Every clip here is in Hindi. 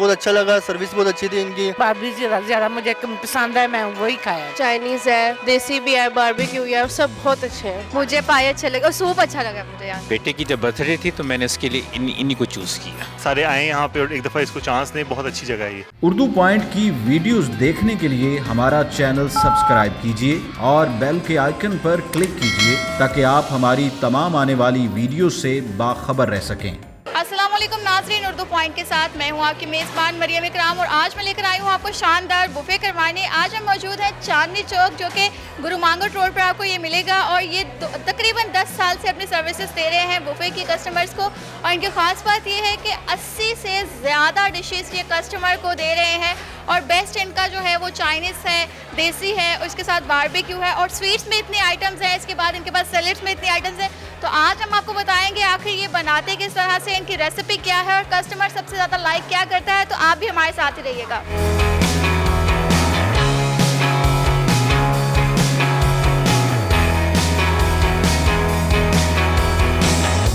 बहुत अच्छा लगा, सर्विस बहुत अच्छी थी इनकी। बारबी ज़्यादा मुझे पसंद है, मैं वही खाया। चाइनीज़ है, देसी भी है, बारबेक्यू है, और सब बहुत अच्छे हैं। मुझे पाए अच्छे लगे और सूप अच्छा लगा मुझे यहाँ। बेटे की जब बर्थडे थी तो मैंने इसके लिए इन्हीं को चूज़ किया। सारे आए यहाँ पे और एक दफ़ा इसको चांस दें, बहुत अच्छी जगह है ये। उर्दू पॉइंट की वीडियोस देखने के लिए हमारा चैनल सब्सक्राइब कीजिए और बेल के आइकन पर क्लिक कीजिए ताकि आप हमारी तमाम आने वाली वीडियो से बाखबर रह सकें। अस्सलाम वालेकुम नाज़रीन, उर्दू पॉइंट के साथ मैं हूं आपकी मेज़बान मरियम इकराम और आज मैं लेकर आई हूं आपको शानदार बुफे करवाने। आज हम मौजूद हैं चांदनी चौक, जो कि गुरु मांगट रोड पर आपको ये मिलेगा और ये तकरीबन 10 साल से अपनी सर्विसेज दे रहे हैं बुफे की कस्टमर्स को। और इनकी ख़ास बात ये है कि 80 से ज़्यादा डिशेस ये कस्टमर को दे रहे हैं और बेस्ट इनका जो है वो चाइनीज़ है, देसी है, उसके साथ बारबेक्यू है और स्वीट्स में इतनी आइटम्स हैं। इसके बाद इनके पास सैलेड्स में इतनी आइटम्स हैं। तो आज हम आपको बताएंगे आखिर ये बनाते किस तरह से, इनकी रेसिपी क्या है और कस्टमर सबसे ज़्यादा लाइक क्या करता है। तो आप भी हमारे साथ ही रहिएगा।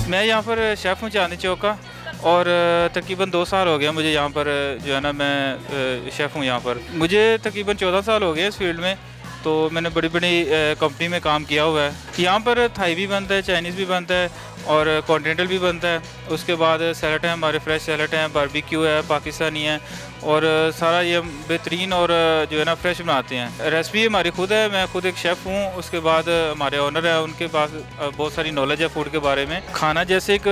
मैं यहाँ पर शेफ़ हूँ चांदनी चौक का और तकरीबन 2 साल हो गया मुझे यहाँ पर जो है ना, मैं शेफ़ हूँ यहाँ पर। मुझे तकरीबन 14 साल हो गए इस फील्ड में। तो मैंने बड़ी बड़ी कंपनी में काम किया हुआ है। यहाँ पर थाई भी बनता है, चाइनीज़ भी बनता है और कॉन्टिनेंटल भी बनता है। उसके बाद सैलड है, हमारे फ्रेश सैलड हैं, बारबेक्यू है, पाकिस्तानी है और सारा ये बेहतरीन और जो है ना फ्रेश बनाते हैं। रेसिपी हमारी खुद है, मैं खुद एक शेफ़ हूँ। उसके बाद हमारे ओनर है, उनके पास बहुत सारी नॉलेज है फूड के बारे में। खाना जैसे एक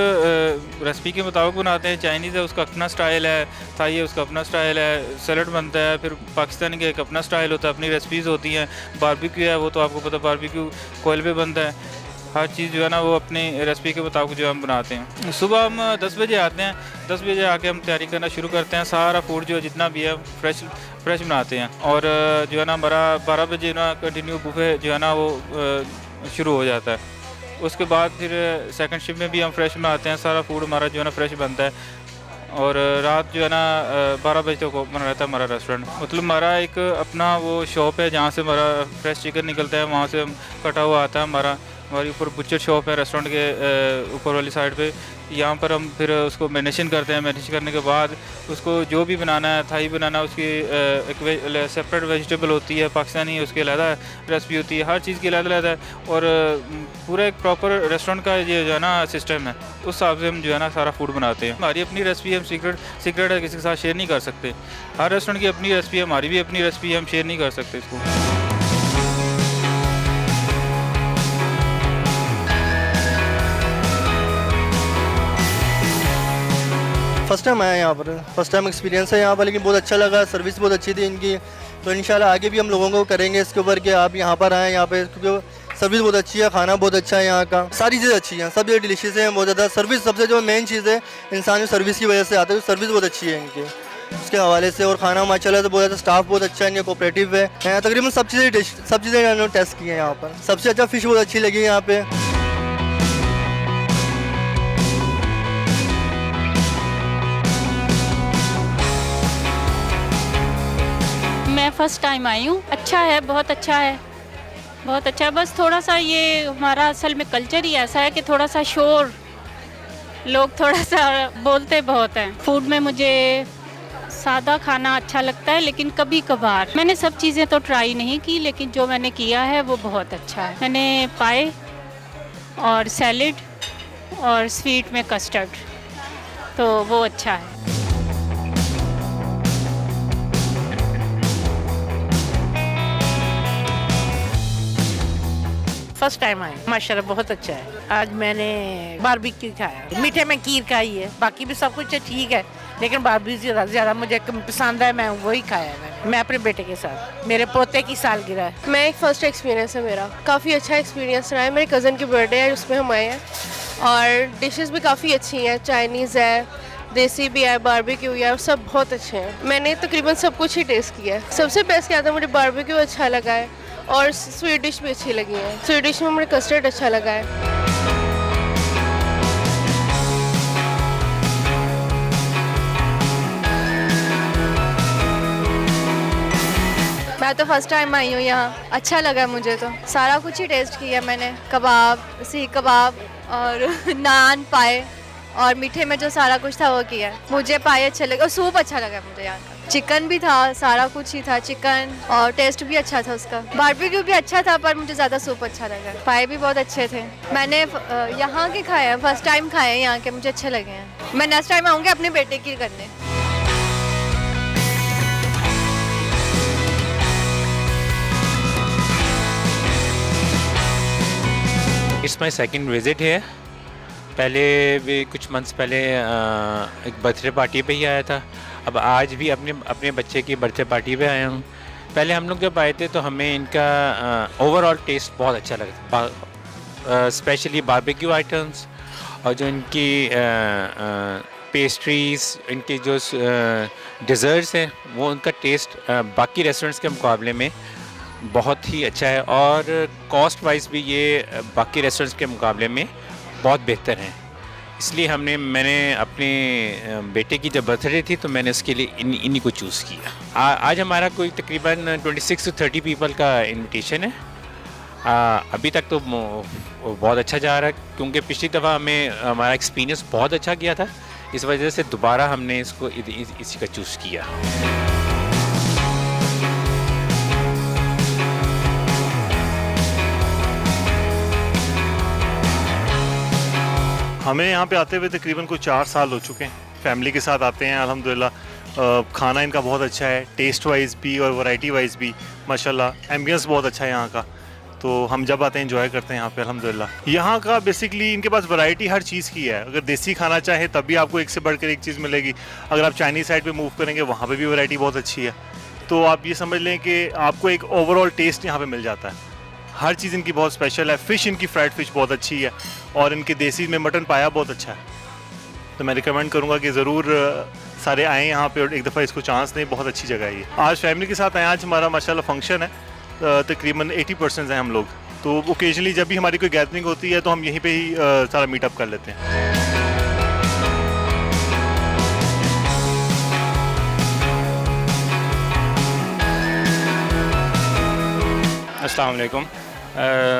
रेसिपी के मुताबिक बनाते हैं। चाइनीज़ है, उसका अपना स्टाइल है, थाई है, उसका अपना स्टाइल है, सैलड बनता है, फिर पाकिस्तानी का एक अपना स्टाइल होता है, अपनी रेसिपीज़ होती हैं। बारबेक्यू है, वो तो आपको पता, बारबेक्यू कोयल पे बनता है। हर चीज़ जो है ना वो अपनी रेसिपी के मुताबिक जो हम बनाते हैं। सुबह हम 10 बजे आते हैं, 10 बजे आके हम तैयारी करना शुरू करते हैं। सारा फूड जो जितना भी है फ्रेश बनाते हैं और जो है ना हमारा 12 बजे ना कंटिन्यू बुफे जो है ना वो शुरू हो जाता है। उसके बाद फिर सेकंड शिफ्ट में भी हम फ्रेश बनाते हैं। सारा फूड हमारा जो है ना फ्रेश बनता है और रात जो है ना 12 बजे तक ओपन रहता है हमारा रेस्टोरेंट। मतलब हमारा एक अपना वो शॉप है जहाँ से हमारा फ्रेश चिकन निकलता है, वहाँ से हम कटा हुआ आता है। हमारी ऊपर बुचर शॉप है रेस्टोरेंट के ऊपर वाली साइड पे। यहाँ पर हम फिर उसको मैरिनेशन करते हैं। मैरिनेशन करने के बाद उसको जो भी बनाना है, थाई बनाना, उसकी एक सेपरेट वेजिटेबल होती है, पाकिस्तानी उसकी अलग रेसिपी होती है, हर चीज़ की अलग अलग है और पूरा एक प्रॉपर रेस्टोरेंट का ये जो है ना सिस्टम है, उस हिसाब से हम जो है ना सारा फूड बनाते हैं। हमारी अपनी रेसिपी हम सीक्रेट है, किसी के साथ शेयर नहीं कर सकते। हर रेस्टोरेंट की अपनी रेसिपी है, हमारी भी अपनी रेसिपी, हम शेयर नहीं कर सकते इसको। फर्स्ट टाइम आया यहाँ पर, फर्स्ट टाइम एक्सपीरियंस है यहाँ पर, लेकिन बहुत अच्छा लगा, सर्विस बहुत अच्छी थी इनकी। तो इंशाल्लाह आगे भी हम लोगों को करेंगे इसके ऊपर कि आप यहाँ पर आएँ, यहाँ पे क्योंकि सर्विस बहुत अच्छी है, खाना बहुत अच्छा है यहाँ का, सारी चीज़ें अच्छी हैं, सब चीज़ें डिलीशियस हैं बहुत ज़्यादा। सर्विस सबसे जो मेन चीज़ है, इंसान जो सर्विस की वजह से आता है, तो सर्विस बहुत अच्छी है इनकी उसके हवाले से। और खाना माशाल्लाह से बहुत ज़्यादा, स्टाफ बहुत अच्छा है, इनका कोऑपरेटिव है। तकरीबन सब चीज़ें इन्होंने टेस्ट की हैं यहाँ पर। सबसे अच्छा फ़िश बहुत अच्छी लगी यहाँ पे। मैं फ़र्स्ट टाइम आई हूँ। अच्छा है, बहुत अच्छा है, बहुत अच्छा है। बस थोड़ा सा ये हमारा असल में कल्चर ही ऐसा है कि थोड़ा सा शोर, लोग थोड़ा सा बोलते बहुत हैं। फूड में मुझे सादा खाना अच्छा लगता है, लेकिन कभी कभार। मैंने सब चीज़ें तो ट्राई नहीं की, लेकिन जो मैंने किया है वो बहुत अच्छा है। मैंने पाए और सैलेड और स्वीट में कस्टर्ड, तो वो अच्छा है। फर्स्ट टाइम आए, माशाल्लाह बहुत अच्छा है। आज मैंने बारबेक्यू खाया, मीठे में खीर खाई है, बाकी भी सब कुछ ठीक है, लेकिन बारबेक्यू ज़्यादा मुझे पसंद है, मैं वही खाया है। मैं अपने बेटे के साथ, मेरे पोते की सालगिरह है। मैं एक फ़र्स्ट एक्सपीरियंस है मेरा, काफ़ी अच्छा एक्सपीरियंस रहा है। मेरे कज़न की बर्थडे है, उसमें हम आए हैं और डिशेस भी काफ़ी अच्छी हैं। चाइनीज़ है, देसी भी है, बारबेक्यू है, और सब बहुत अच्छे हैं। मैंने तकरीबन सब कुछ ही टेस्ट किया है। सबसे बेस्ट क्या था, मुझे बारबेक्यू अच्छा लगा है और स्वीट डिश भी अच्छी लगी है। स्वीट डिश में मुझे कस्टर्ड अच्छा लगा है। मैं तो फर्स्ट टाइम आई हूँ यहाँ, अच्छा लगा मुझे। तो सारा कुछ ही टेस्ट किया मैंने, कबाब, सीख कबाब और नान पाए और मीठे में जो सारा कुछ था वो किया। मुझे पाए अच्छे लगे और सूप अच्छा लगा मुझे यहाँ का। चिकन भी था, सारा कुछ ही था चिकन, और टेस्ट भी अच्छा था उसका। बारबेक्यू भी अच्छा था पर मुझे ज़्यादा सूप अच्छा लगा। पाए भी बहुत अच्छे थे। मैंने यहाँ के खाए हैं, फर्स्ट टाइम खाए हैं यहाँ के, मुझे अच्छे लगे हैं। मैं नेक्स्ट टाइम आऊँगी अपने बेटे की करने। इट्स माई सेकेंड विज़िट है। पहले भी कुछ मंथ्स पहले एक बर्थडे पार्टी पे ही आया था। अब आज भी अपने बच्चे की बर्थडे पार्टी पे आया हूँ। पहले हम लोग जब आए थे तो हमें इनका ओवरऑल टेस्ट बहुत अच्छा लगा, स्पेशली बारबेक्यू आइटम्स और जो इनकी पेस्ट्रीज़, इनके जो डिज़र्ट्स हैं वो उनका टेस्ट बाकी रेस्टोरेंट्स के मुकाबले में बहुत ही अच्छा है और कॉस्ट वाइज भी ये बाकी रेस्टोरेंट्स के मुकाबले में बहुत बेहतर हैं। इसलिए मैंने अपने बेटे की जब बर्थडे थी तो मैंने उसके लिए इन्हीं को चूज़ किया। आज हमारा कोई तकरीबन 26 से 30 पीपल का इनविटेशन है। अभी तक तो बहुत अच्छा जा रहा है क्योंकि पिछली दफ़ा हमारा एक्सपीरियंस बहुत अच्छा गया था। इस वजह से दोबारा हमने इसको इसी का चूज़ किया। हमें यहाँ पे आते हुए तकरीबन कुछ 4 साल हो चुके हैं। फैमिली के साथ आते हैं अल्हम्दुलिल्लाह। खाना इनका बहुत अच्छा है, टेस्ट वाइज भी और वैरायटी वाइज भी माशाल्लाह। एम्बियंस बहुत अच्छा है यहाँ का, तो हम जब आते हैं एंजॉय करते हैं यहाँ पे अल्हम्दुलिल्लाह। यहाँ का बेसिकली इनके पास वैरायटी हर चीज़ की है। अगर देसी खाना चाहे तब भी आपको एक से बढ़कर एक चीज़ मिलेगी। अगर आप चाइनीज़ साइड पे मूव करेंगे वहाँ पे भी वैरायटी बहुत अच्छी है। तो आप ये समझ लें कि आपको एक ओवरऑल टेस्ट यहाँ पे मिल जाता है। हर चीज़ इनकी बहुत स्पेशल है। फ़िश इनकी फ्राइड फ़िश बहुत अच्छी है और इनके देसी में मटन पाया बहुत अच्छा है। तो मैं रिकमेंड करूँगा कि ज़रूर सारे आएँ यहाँ पे और एक दफ़ा इसको चांस दें। बहुत अच्छी जगह है ये। आज फैमिली के साथ आए। आज हमारा माशाल्लाह फंक्शन है, तकरीबन 80% हैं हम लोग। तो ओकेजनली जब भी हमारी कोई गैदरिंग होती है तो हम यहीं पे ही सारा मीटअप कर लेते हैं। अस्सलाम वालेकुम।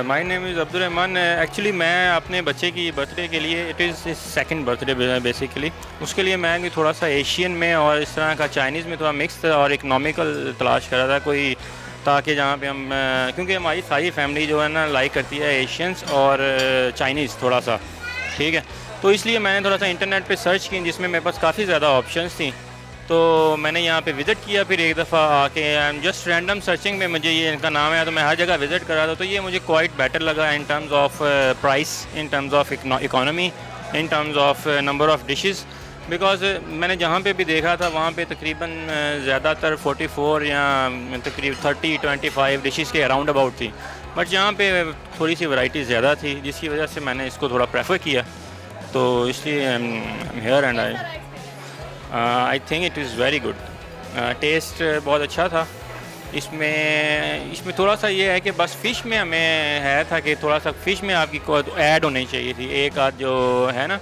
My name is Abdul Rahman. Actually मैं अपने बच्चे की बर्थडे के लिए, it is second birthday basically, उसके लिए मैं थोड़ा सा एशियन में और इस तरह का चाइनीज़ में थोड़ा मिक्स और इकनॉमिकल तलाश कर रहा था कोई, ताकि जहाँ पे हम, क्योंकि हमारी सारी फैमिली जो है ना लाइक करती है एशियंस और चाइनीज़ थोड़ा सा, ठीक है। तो इसलिए मैंने थोड़ा सा इंटरनेट पे सर्च की जिसमें मेरे पास काफ़ी ज़्यादा ऑप्शंस थी। तो मैंने यहाँ पे विज़िट किया, फिर एक दफ़ा आके जस्ट रैंडम सर्चिंग में मुझे ये इनका नाम है तो मैं हर जगह विज़िट कर रहा था। तो ये मुझे क्वाइट बेटर लगा in terms of price, in terms of economy, in terms of number of dishes. Because मैंने जहाँ पे भी देखा था वहाँ पे तकरीबन ज़्यादातर 44 या तकरीबन 30-25 डिशेस के अराउंड अबाउट थी, बट यहाँ पे थोड़ी सी वैरायटी ज़्यादा थी जिसकी वजह से मैंने इसको थोड़ा प्रेफर किया। तो इसलिए here and I think it is very good. Taste बहुत अच्छा था। इसमें थोड़ा सा ये है कि बस फ़िश में हमें है था कि थोड़ा सा फ़िश में आपकी ऐड होनी चाहिए थी, एक आध जो है ना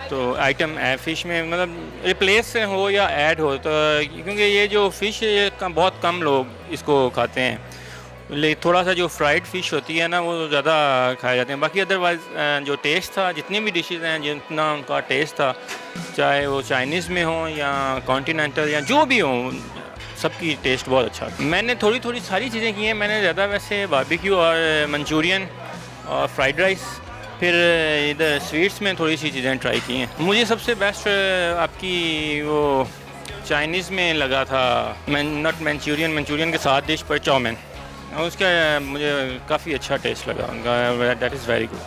तो आइटम फ़िश में मतलब रिप्लेस हो या ऐड हो, तो क्योंकि ये जो फ़िश ये बहुत कम लोग इसको खाते हैं, लेकिन थोड़ा सा जो फ्राइड फ़िश होती है ना वो ज़्यादा खाए जाते हैं। बाकी अदरवाइज़ जो टेस्ट था, जितनी भी डिशेज़ हैं जितना उनका टेस्ट था, चाहे वो चाइनीज़ में हो या कॉन्टिनेंटल या जो भी हो, सबकी टेस्ट बहुत अच्छा। मैंने थोड़ी सारी चीज़ें की हैं। मैंने ज़्यादा वैसे बारबेक्यू और मंचूरियन और फ्राइड राइस, फिर इधर स्वीट्स में थोड़ी सी चीज़ें ट्राई की हैं। मुझे सबसे बेस्ट आपकी वो चाइनीज़ में लगा था नॉट मंचूरियन के साथ डिश पर चाउमीन, उसका मुझे काफ़ी अच्छा टेस्ट लगा उनका, दैट इज़ वेरी गुड।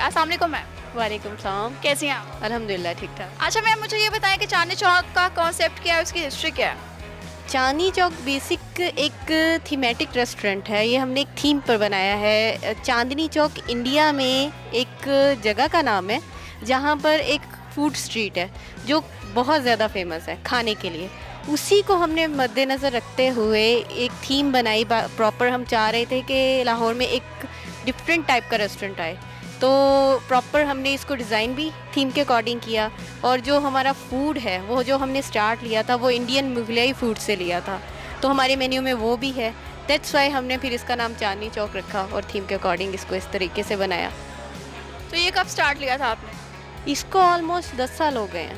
अस्सलाम वालेकुम मैम। वालेकुम सलाम। कैसी हैं आप? अल्हम्दुलिल्लाह ठीक ठाक। अच्छा मैम, मुझे ये बताएं कि चांदनी चौक का कॉन्सेप्ट क्या है, उसकी हिस्ट्री क्या है? चांदनी चौक बेसिक एक थीमेटिक रेस्टोरेंट है। ये हमने एक थीम पर बनाया है। चांदनी चौक इंडिया में एक जगह का नाम है जहाँ पर एक फूड स्ट्रीट है जो बहुत ज़्यादा फेमस है खाने के लिए। उसी को हमने मद्देनज़र रखते हुए एक थीम बनाई। प्रॉपर हम चाह रहे थे कि लाहौर में एक डिफरेंट टाइप का रेस्टोरेंट आए, तो प्रॉपर हमने इसको डिज़ाइन भी थीम के अकॉर्डिंग किया। और जो हमारा फूड है वो जो हमने स्टार्ट लिया था वो इंडियन मुगलई फूड से लिया था, तो हमारे मेन्यू में वो भी है। दैट्स वाई हमने फिर इसका नाम चांदनी चौक रखा और थीम के अकॉर्डिंग इसको इस तरीके से बनाया। तो ये कब स्टार्ट लिया था आपने? इसको ऑलमोस्ट 10 साल हो गए हैं।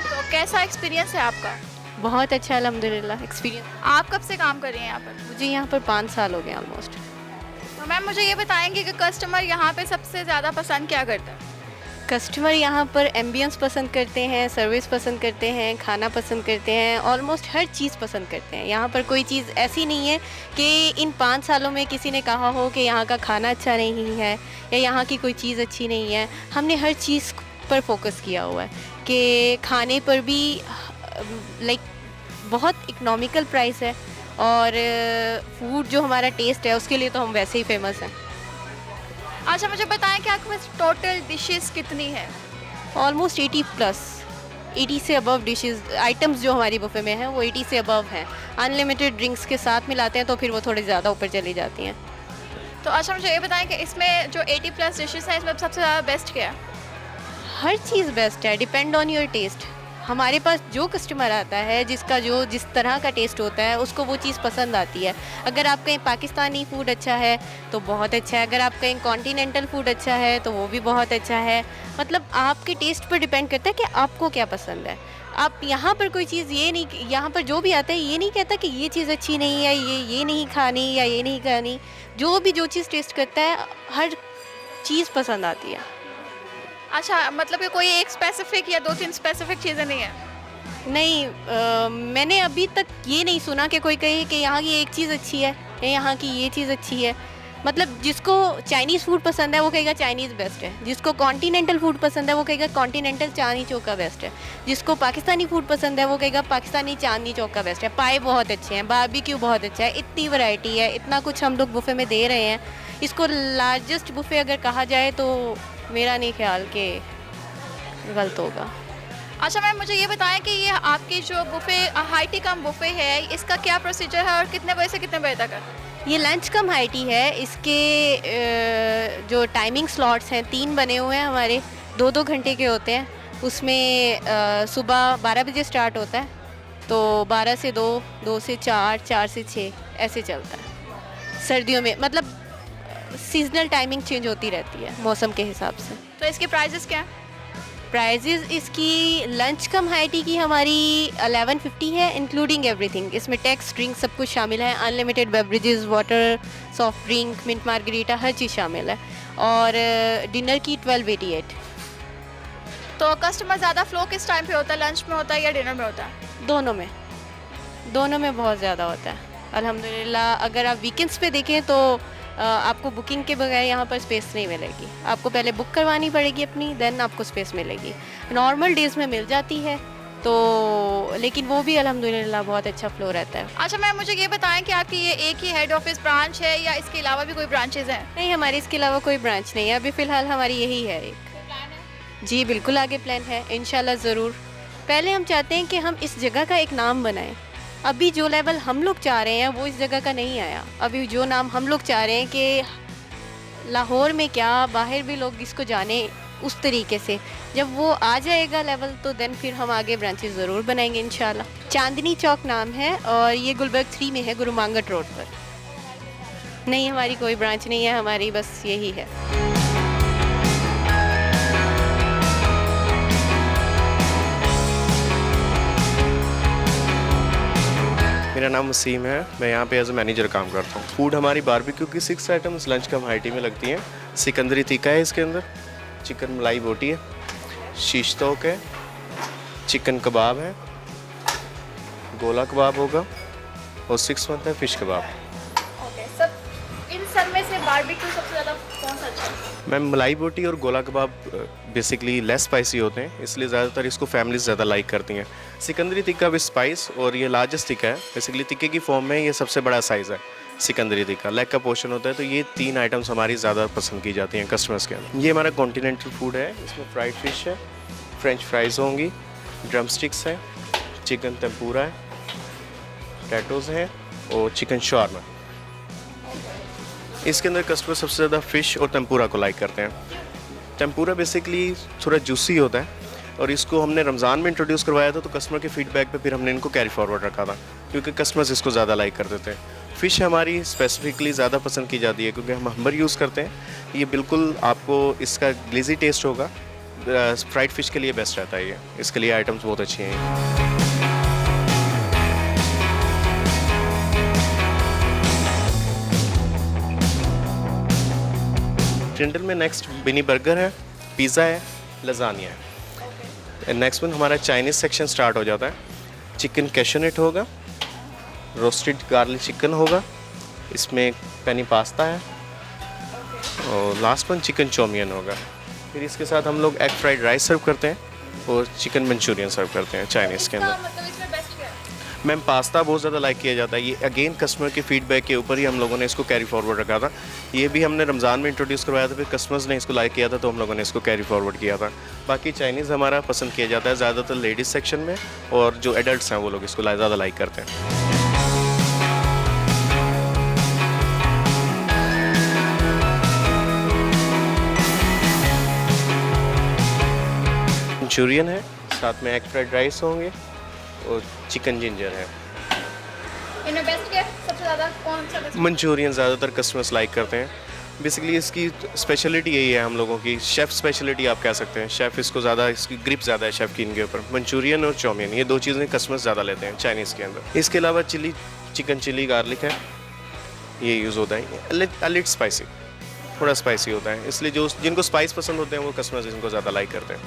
तो कैसा एक्सपीरियंस है आपका? बहुत अच्छा अल्हम्दुलिल्लाह एक्सपीरियंस। आप कब से काम कर रही हैं यहाँ पर? मुझे यहाँ पर 5 साल हो गए ऑलमोस्ट। तो मैम मुझे ये बताएंगे कि कस्टमर यहाँ पे सबसे ज़्यादा पसंद क्या करता है? कस्टमर यहाँ पर एम्बियंस पसंद करते हैं, सर्विस पसंद करते हैं, खाना पसंद करते हैं, ऑलमोस्ट हर चीज़ पसंद करते हैं। यहाँ पर कोई चीज़ ऐसी नहीं है कि इन 5 सालों में किसी ने कहा हो कि यहाँ का खाना अच्छा नहीं है या यहाँ की कोई चीज़ अच्छी नहीं है। हमने हर चीज़ पर फोकस किया हुआ है कि खाने पर भी लाइक बहुत इकनॉमिकल प्राइस है और फूड जो हमारा टेस्ट है उसके लिए तो हम वैसे ही फेमस हैं। अच्छा मुझे बताएं कि आपके पास टोटल डिशेस कितनी है? ऑलमोस्ट 80 प्लस, 80 से अबव डिशेस आइटम्स जो हमारी बुफे में हैं वो 80 से अबव हैं। अनलिमिटेड ड्रिंक्स के साथ मिलाते हैं तो फिर वो थोड़े ज़्यादा ऊपर चली जाती हैं। तो अच्छा मुझे ये बताएं कि इसमें जो 80 प्लस डिशेस हैं इसमें सबसे ज़्यादा बेस्ट क्या है? हर चीज़ बेस्ट है, डिपेंड ऑन योर टेस्ट। हमारे पास जो कस्टमर आता है जिसका जो जिस तरह का टेस्ट होता है उसको वो चीज़ पसंद आती है। अगर आप कहीं पाकिस्तानी फूड अच्छा है तो बहुत अच्छा है, अगर आप कहीं कॉन्टिनेंटल फूड अच्छा है तो वो भी बहुत अच्छा है। मतलब आपके टेस्ट पर डिपेंड करता है कि आपको क्या पसंद है। आप यहाँ पर कोई चीज़ ये नहीं, यहाँ पर जो भी आता है ये नहीं कहता कि ये चीज़ अच्छी नहीं है, ये नहीं खानी या ये नहीं खानी। जो भी जो चीज़ टेस्ट करता है हर चीज़ पसंद आती है। अच्छा मतलब कि कोई एक स्पेसिफिक या 2-3 स्पेसिफिक चीज़ें नहीं है? नहीं, मैंने अभी तक ये नहीं सुना कि कोई कहे कि यहाँ की एक चीज़ अच्छी है या यहाँ की ये चीज़ अच्छी है। मतलब जिसको चाइनीज़ फूड पसंद है वो कहेगा चाइनीज़ बेस्ट है, जिसको कॉन्टिनेंटल फूड पसंद है वो कहेगा कॉन्टिनेंटल चांदनी चौक का बेस्ट है, जिसको पाकिस्तानी फूड पसंद है वो कहेगा पाकिस्तानी चांदनी चौक का बेस्ट है। पाए बहुत अच्छे हैं, बारबेक्यू बहुत अच्छा है, इतनी वैरायटी है, इतना कुछ हम लोग बुफे में दे रहे हैं। इसको लार्जेस्ट बुफे अगर कहा जाए तो मेरा नहीं ख्याल कि गलत होगा। अच्छा मैम मुझे ये बताएं कि ये आपकी जो बुफे हाई टी कम बुफे है इसका क्या प्रोसीजर है और कितने बजे से कितने बजे तक है? ये लंच कम हाई टी है। इसके जो टाइमिंग स्लॉट्स हैं 3 बने हुए हैं हमारे, 2-2 घंटे के होते हैं। उसमें सुबह 12 बजे स्टार्ट होता है तो 12 से 2, 2 से 4, 4 से 6 ऐसे चलता है। सर्दियों में मतलब सीजनल टाइमिंग चेंज होती रहती है मौसम के हिसाब से। तो इसके प्राइजेस क्या हैं? प्राइजेस इसकी लंच कम हाई टी की हमारी 1150 है इंक्लूडिंग एवरीथिंग। इसमें टैक्स ड्रिंक सब कुछ शामिल है, unlimited beverages, water, soft drink, mint margarita हर चीज़ शामिल है। और डिनर की 1288। तो कस्टमर ज़्यादा फ्लो किस टाइम पे होता है, लंच में होता है या डिनर में होता है? दोनों में बहुत ज़्यादा होता है अल्हम्दुलिल्लाह। अगर आप वीकेंड्स पे देखें तो आपको बुकिंग के बगैर यहाँ पर स्पेस नहीं मिलेगी, आपको पहले बुक करवानी पड़ेगी अपनी, देन आपको स्पेस मिलेगी। नॉर्मल डेज़ में मिल जाती है तो, लेकिन वो भी अल्हम्दुलिल्लाह बहुत अच्छा फ्लो रहता है। अच्छा मैम मुझे ये बताएं कि आपकी ये एक ही हेड ऑफिस ब्रांच है या इसके अलावा भी कोई ब्रांचेज हैं? नहीं, हमारी इसके अलावा कोई ब्रांच नहीं है अभी फ़िलहाल, हमारी यही है एक। जी बिल्कुल आगे प्लान है इंशाल्लाह ज़रूर। पहले हम चाहते हैं कि हम इस जगह का एक नाम बनाएं। अभी जो लेवल हम लोग चाह रहे हैं वो इस जगह का नहीं आया। अभी जो नाम हम लोग चाह रहे हैं कि लाहौर में क्या बाहर भी लोग इसको जाने उस तरीके से, जब वो आ जाएगा लेवल तो देन फिर हम आगे ब्रांचेस ज़रूर बनाएंगे इंशाल्लाह। चांदनी चौक नाम है और ये गुलबर्ग 3 में है, गुरु मांगट रोड पर। नहीं, हमारी कोई ब्रांच नहीं है, हमारी बस यही है। मेरा नाम वसीम है, मैं यहाँ पे एज ए मैनेजर काम करता हूँ। फूड हमारी बारबेक्यू की 6 आइटम्स लंच कम हाई टी में लगती हैं। सिकंदरी टिक्का है इसके अंदर, चिकन मलाई बोटी है, शीश तोक है, चिकन कबाब है, गोला कबाब होगा और 6 मंथ है फिश कबाब। ओके, सब इन सब में से बारबेक्यू सबसे ज़्यादा कौन सा अच्छा है? मैम मलाई बोटी और गोला कबाब बेसिकली लेस स्पाइसी होते हैं, इसलिए ज़्यादातर इसको फैमिलीज ज़्यादा लाइक करती हैं। सिकंदरी टिक्का विद स्पाइस, और ये लार्जेस्ट टिक्का है, बेसिकली टिक्के की फॉर्म में ये सबसे बड़ा साइज़ है। सिकंदरी टिक्का लेग का पोर्शन होता है, तो ये 3 आइटम्स हमारी ज़्यादा पसंद की जाती हैं कस्टमर्स के अंदर। ये हमारा कॉन्टिनेंटल फूड है, इसमें फ्राइड फिश है, फ्रेंच फ्राइज़ होंगी, ड्रम स्टिक्स है, चिकन टेम्पूरा है, टैटोज़ हैं और चिकन शॉर्मा। इसके अंदर कस्टमर सबसे ज़्यादा फ़िश और टेम्पूरा को लाइक करते हैं। टेम्पूरा बेसिकली थोड़ा जूसी होता है और इसको हमने रमज़ान में इंट्रोड्यूस करवाया था, तो कस्टमर के फीडबैक पे फिर हमने इनको कैरी फॉरवर्ड रखा था क्योंकि कस्टमर्स इसको ज़्यादा लाइक करते थे। फ़िश हमारी स्पेसिफिकली ज़्यादा पसंद की जाती है क्योंकि हम हम्बर यूज़ करते हैं। ये बिल्कुल आपको इसका ग्लेजी टेस्ट होगा। फ्राइड फ़िश के लिए बेस्ट रहता है ये, इसके लिए आइटम्स बहुत अच्छी हैं। टेंडल में नेक्स्ट मिनी बर्गर है, पिज़्ज़ा है, लज़ानिया है। नेक्स्ट वन हमारा चाइनीज़ सेक्शन स्टार्ट हो जाता है। चिकन कैशनेट होगा, रोस्टेड गार्लिक चिकन होगा, इसमें पेनी पास्ता है और लास्ट वन चिकन चौमियन होगा। फिर इसके साथ हम लोग एग फ्राइड राइस सर्व करते हैं और चिकन मंचूरियन सर्व करते हैं चाइनीज़ के अंदर। मैम पास्ता बहुत ज़्यादा लाइक किया जाता है। ये अगेन कस्टमर के फीडबैक के ऊपर ही हम लोगों ने इसको कैरी फॉरवर्ड रखा था। ये भी हमने रमज़ान में इंट्रोड्यूस करवाया था, फिर कस्टमर्स ने इसको लाइक किया था तो हम लोगों ने इसको कैरी फॉरवर्ड किया था। बाकी चाइनीज़ हमारा पसंद किया जाता है ज़्यादातर लेडीज़ सेक्शन में, और जो एडल्ट्स हैं वो लोग इसको ज़्यादा लाइक करते हैं। मंचूरियन है, साथ में एग फ्राइड राइस होंगे और चिकन जिंजर है। इनमें बेस्ट क्या है? सबसे ज़्यादा कौन सा बेस्ट? मंचूरियन ज़्यादातर कस्टमर्स लाइक करते हैं। बेसिकली इसकी स्पेशलिटी यही है हम लोगों की, शेफ़ स्पेशलिटी आप कह सकते हैं। शेफ़ इसको ज़्यादा, इसकी ग्रिप ज़्यादा है शेफ़ की इनके ऊपर। मंचूरियन और चाउमीन ये दो चीज़ें कस्टमर्स ज़्यादा लेते हैं चाइनीज़ के अंदर। इसके अलावा चिकन चिली गार्लिक है, ये यूज़ होता है। लिट स्पाइसी, थोड़ा स्पाइसी होता है, इसलिए जो जिनको स्पाइस पसंद होते हैं वो कस्टमर्स इनको ज़्यादा लाइक करते हैं,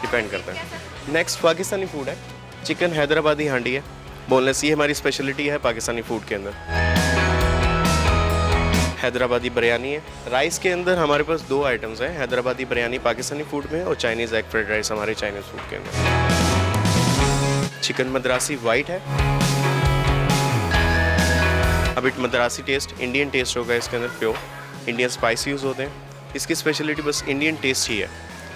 डिपेंड करता है। नेक्स्ट पाकिस्तानी फूड है, चिकन हैदराबादी हांडी है, बोनलेस। ये हमारी स्पेशलिटी है पाकिस्तानी फूड के अंदर। हैदराबादी बिरयानी है। राइस के अंदर हमारे पास दो आइटम्स हैं, हैदराबादी बिरयानी पाकिस्तानी फूड में और चाइनीज़ एग फ्राइड राइस हमारे चाइनीज़ फूड के अंदर। चिकन मद्रासी वाइट है, अब it Madrasi taste, Indian taste होगा इसके अंदर, प्योर इंडियन स्पाइस यूज़ होते हैं। इसकी स्पेशलिटी बस इंडियन टेस्ट ही है।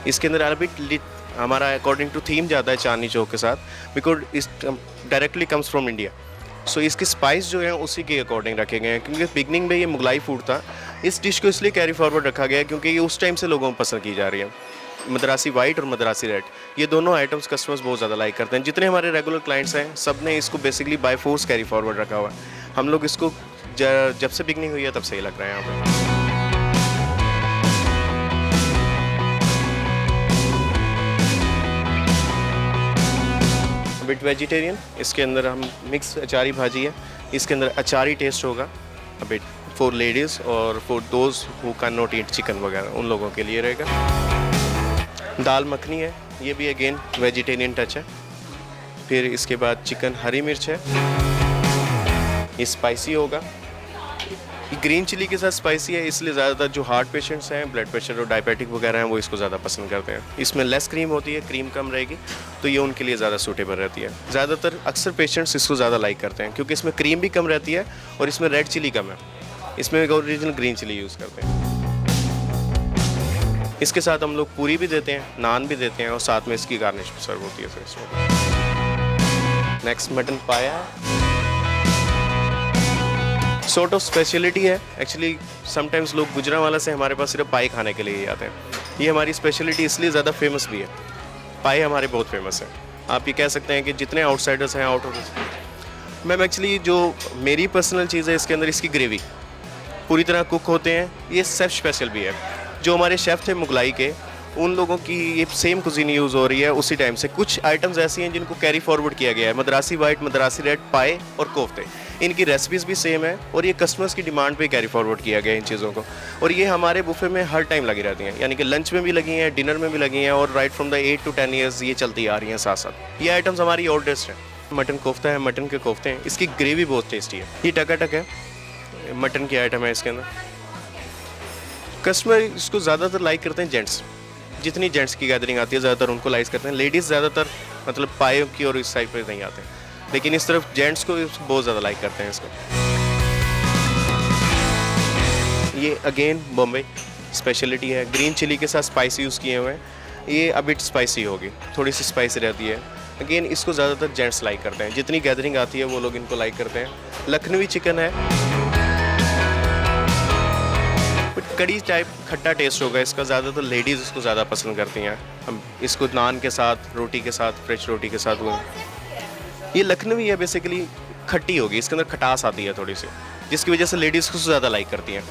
इसके अंदर अरबिक हमारा अकॉर्डिंग टू थीम जाता है चांदनी चौक के साथ, बिकॉज इस डायरेक्टली कम्स फ्रॉम इंडिया। सो इसकी स्पाइस जो है उसी के अकॉर्डिंग रखे गए हैं, क्योंकि बिगनिंग में ये मुगलाई फूड था। इस डिश को इसलिए कैरी फॉरवर्ड रखा गया है क्योंकि ये उस टाइम से लोगों को पसंद की जा रही है। मद्रासी वाइट और मद्रासी रेड, ये दोनों आइटम्स कस्टमर्स बहुत ज़्यादा लाइक करते हैं। जितने हमारे रेगुलर क्लाइंट्स हैं सब ने इसको basically by force carry forward रखा हुआ है। हम लोग इसको जब से बिगनिंग हुई है तब से ही लग रहा है यहाँ पर। बिट वेजिटेरियन, इसके अंदर हम मिक्स अचारी भाजी है, इसके अंदर अचारी टेस्ट होगा। बिट फॉर लेडीज़ और for those who can not eat chicken वगैरह, उन लोगों के लिए रहेगा। दाल मखनी है, ये भी अगेन वेजिटेरियन टच है। फिर इसके बाद चिकन हरी मिर्च है, ये स्पाइसी होगा। ये ग्रीन चिली के साथ स्पाइसी है, इसलिए ज़्यादातर जो हार्ट पेशेंट्स हैं, ब्लड प्रेशर और डायबिटिक वगैरह हैं, वो इसको ज़्यादा पसंद करते हैं। इसमें लेस क्रीम होती है, क्रीम कम रहेगी, तो ये उनके लिए ज़्यादा सूटेबल रहती है। ज़्यादातर अक्सर पेशेंट्स इसको ज़्यादा लाइक करते हैं क्योंकि इसमें क्रीम भी कम रहती है और इसमें रेड चिली कम है। इसमें एक ओरिजिनल ग्रीन चिली यूज़ करते हैं। इसके साथ हम लोग पूरी भी देते हैं, नान भी देते हैं और साथ में इसकी गार्निश भी सर्व होती है। फिर इसमें नेक्स्ट मटन पाया है, सॉर्ट ऑफ स्पेशलिटी है। एक्चुअली समटाइम्स लोग गुजरांवाला से हमारे पास सिर्फ पाई खाने के लिए ही आते हैं। ये हमारी स्पेशलिटी इसलिए ज़्यादा फेमस भी है, पाई हमारे बहुत फेमस है। आप ये कह सकते हैं कि जितने आउटसाइडर्स हैं आउट ऑफ मैम, एक्चुअली जो मेरी पर्सनल चीज़ है इसके अंदर इसकी ग्रेवी पूरी तरह कुक होते हैं। ये शेफ़ स्पेशल भी है, जो हमारे शेफ़ थे मुगलाई के, उन लोगों की ये सेम कुजीन यूज़ हो रही है उसी टाइम से। कुछ आइटम्स ऐसी हैं जिनको कैरी फॉरवर्ड किया गया है, मद्रासी वाइट, मद्रासी रेड, पाए और कोफ्ते, इनकी रेसिपीज़ भी सेम है और ये कस्टमर्स की डिमांड पे कैरी फॉरवर्ड किया गया है इन चीज़ों को। और ये हमारे बुफे में हर टाइम लगी रहती हैं, यानी कि लंच में भी लगी हैं, डिनर में भी लगी हैं और right from the 8 to 10 years ये चलती आ रही हैं साथ साथ। ये आइटम्स हमारी ओल्डेस्ट हैं। मटन कोफ्ता है, मटन के कोफ्ते हैं, इसकी ग्रेवी बहुत टेस्टी है। ये टकाटक है, मटन की आइटम है। इसके अंदर कस्टमर इसको ज़्यादातर लाइक करते हैं जेंट्स, जितनी जेंट्स की गैदरिंग आती है ज़्यादातर उनको लाइक करते हैं। लेडीज़ ज़्यादातर मतलब पाए की और इस साइड पर नहीं आते हैं, लेकिन इस तरफ जेंट्स को बहुत ज़्यादा लाइक करते हैं इसको। ये अगेन बॉम्बे स्पेशलिटी है, ग्रीन चिली के साथ स्पाइसी यूज़ किए हुए हैं। ये अब इट स्पाइसी होगी, थोड़ी सी स्पाइसी रहती है। अगेन इसको ज़्यादातर जेंट्स लाइक करते हैं, जितनी गैदरिंग आती है वो लोग इनको लाइक करते हैं। लखनवी चिकन है, कड़ी टाइप खट्टा टेस्ट होगा इसका, ज़्यादातर लेडीज़ इसको ज़्यादा पसंद करती हैं। हम इसको नान के साथ, रोटी के साथ, फ्रेश रोटी के साथ वो। ये लखनवी है बेसिकली, खट्टी होगी, इसके अंदर खटास आती है थोड़ी सी, जिसकी वजह से लेडीज़ को ज़्यादा लाइक करती हैं।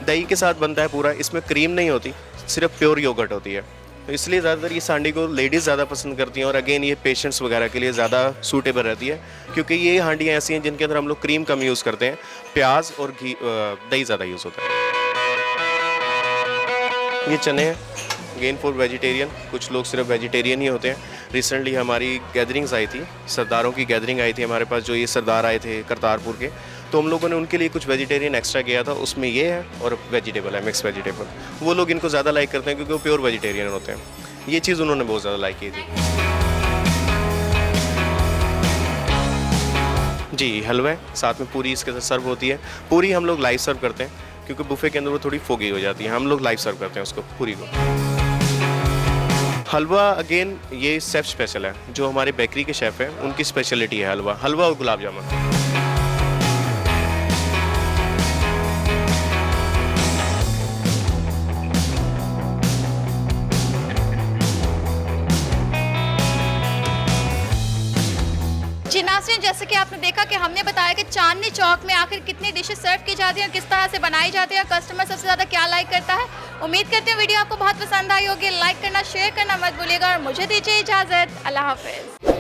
दही के साथ बनता है पूरा, इसमें क्रीम नहीं होती, सिर्फ प्योर योगर्ट होती है, तो इसलिए ज़्यादातर ये सांडी को लेडीज़ ज़्यादा पसंद करती हैं। और अगेन ये पेशेंट्स वगैरह के लिए ज़्यादा सूटेबल रहती है, क्योंकि ये हांडियाँ ऐसी हैं जिनके अंदर हम लोग क्रीम कम यूज़ करते हैं, प्याज और घी दही ज़्यादा यूज़ होता है। ये चने हैं, अगेन फॉर वेजिटेरियन, कुछ लोग सिर्फ वेजिटेरियन ही होते हैं। रिसेंटली हमारी गैदरिंग्स आई थी, सरदारों की गैदरिंग आई थी हमारे पास, जो ये सरदार आए थे करतारपुर के, तो हम लोगों ने उनके लिए कुछ वेजिटेरियन एक्स्ट्रा किया था, उसमें ये है और वेजिटेबल है, मिक्स वेजिटेबल। वो लोग इनको ज़्यादा लाइक करते हैं क्योंकि वो प्योर वेजिटेरियन होते हैं। ये चीज़ उन्होंने बहुत ज़्यादा लाइक की थी। जी, हलवा है, साथ में पूरी इसके साथ सर्व होती है। पूरी हम लोग लाइव सर्व करते हैं क्योंकि बुफे के अंदर वो थोड़ी फोगी हो जाती है, हम लोग लाइव सर्व करते हैं उसको, पूरी को। हलवा अगेन ये शेफ़ स्पेशल है, जो हमारे बेकरी के शेफ़ हैं उनकी स्पेशलिटी है हलवा, हलवा और गुलाब जामुन। जी नाज़रीन, जैसे कि आपने देखा कि हमने बताया कि चांदनी चौक में आखिर कितनी डिशेस सर्व की जाती हैं और किस तरह से बनाई जाती है और कस्टमर सबसे ज़्यादा क्या लाइक करता है। उम्मीद करते हैं वीडियो आपको बहुत पसंद आई होगी। लाइक करना, शेयर करना मत भूलिएगा और मुझे दीजिए इजाज़त। अल्लाह हाफ़िज़।